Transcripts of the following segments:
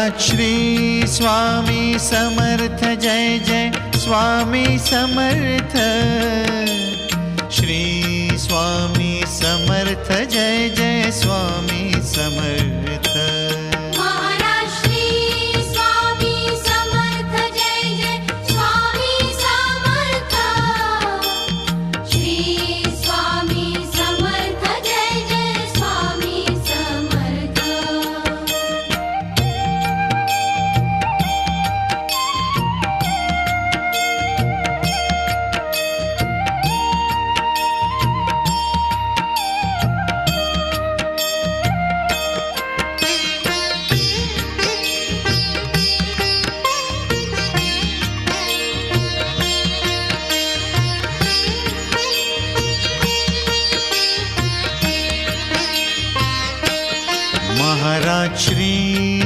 Maharaj Shri Swami Samarth Jai Jai Swami Samarth. Shri Swami Samarth Jai Jai Swami Samarth. Maharaj Shri Swami Samarth Jai Jai Swami Samarth. Shri Swami Samarth Jai Jai Swami Samarth. Maharaj Shri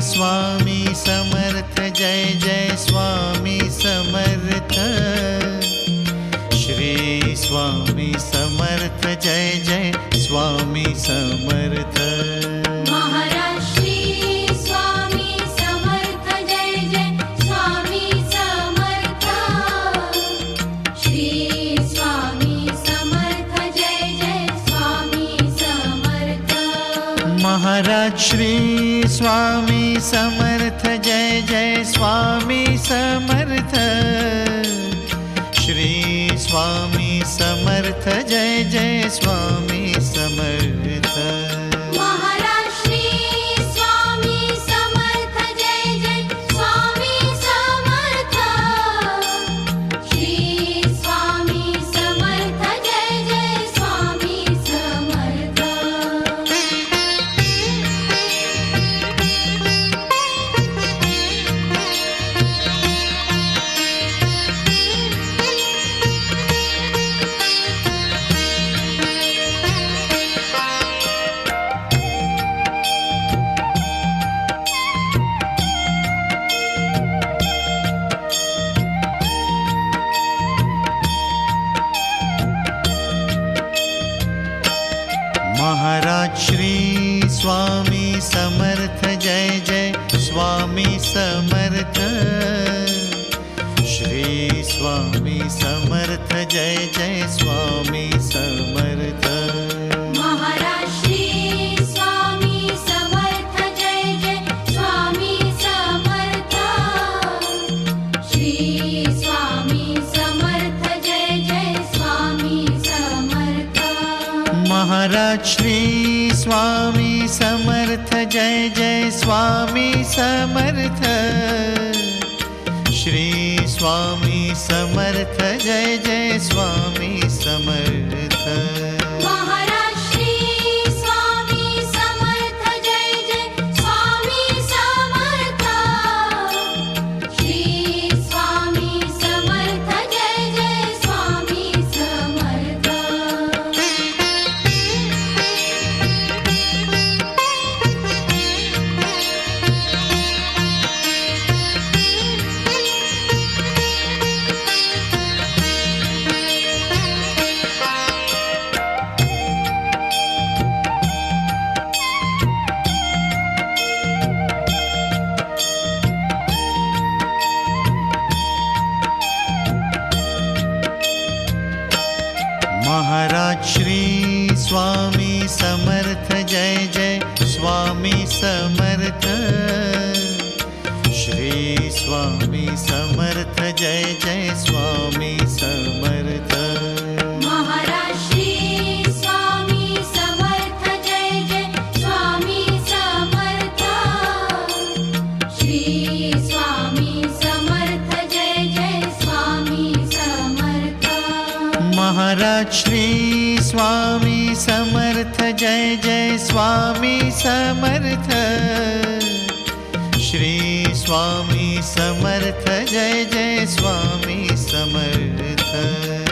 Swami Samarth Jai Jai Swami Samarth. Shri Swami Samarth Jai Jai Swami Samarth. Maharaj Shri Swami Samarth Jai Jai Swami Samarth. Shri Swami Samarth Jai Jai Swami Samarth. Maharaj Shri Swami Samarth Jai Jai Swami Samarth. Shri Swami Samarth Jai Jai Swami Samarth. Maharaj Shri Swami Samarth Jai Jai Swami Samarth. Shri Swami Samarth Jai Jai Swami Samarth. Maharaj Shri Swami Samarth Jai Jai Swami Samarth. Shri Swami Samarth Jai Jai Swami Samarth. Maharaj Shri Swami Samarth Jai Jai Swami Samarth. Shri Swami Samarth Jai Jai Swami Samarth. Maharaj Shri Swami Samarth Jai Jai Swami Samarth. Shri Swami Samarth Jai Jai Swami Samarth. Maharaj Shri Swami Samarth Jai Jai Swami Samarth. Shri Swami Samarth Jai Jai Swami Samarth. Maharaj Shri Swami Samarth Jai Jai Swami Samarth. Shri Swami Samarth Jai Jai Swami Samarth. Maharaj Shri Swami Samarth Jai Jai Swami Samarth. Shri Swami Samarth Jai Jai Swami Samarth. Maharaj Shri Swami Samarth Jai Jai Swami Samarth. Shri Swami Samarth Jai Jai Swami Samarth.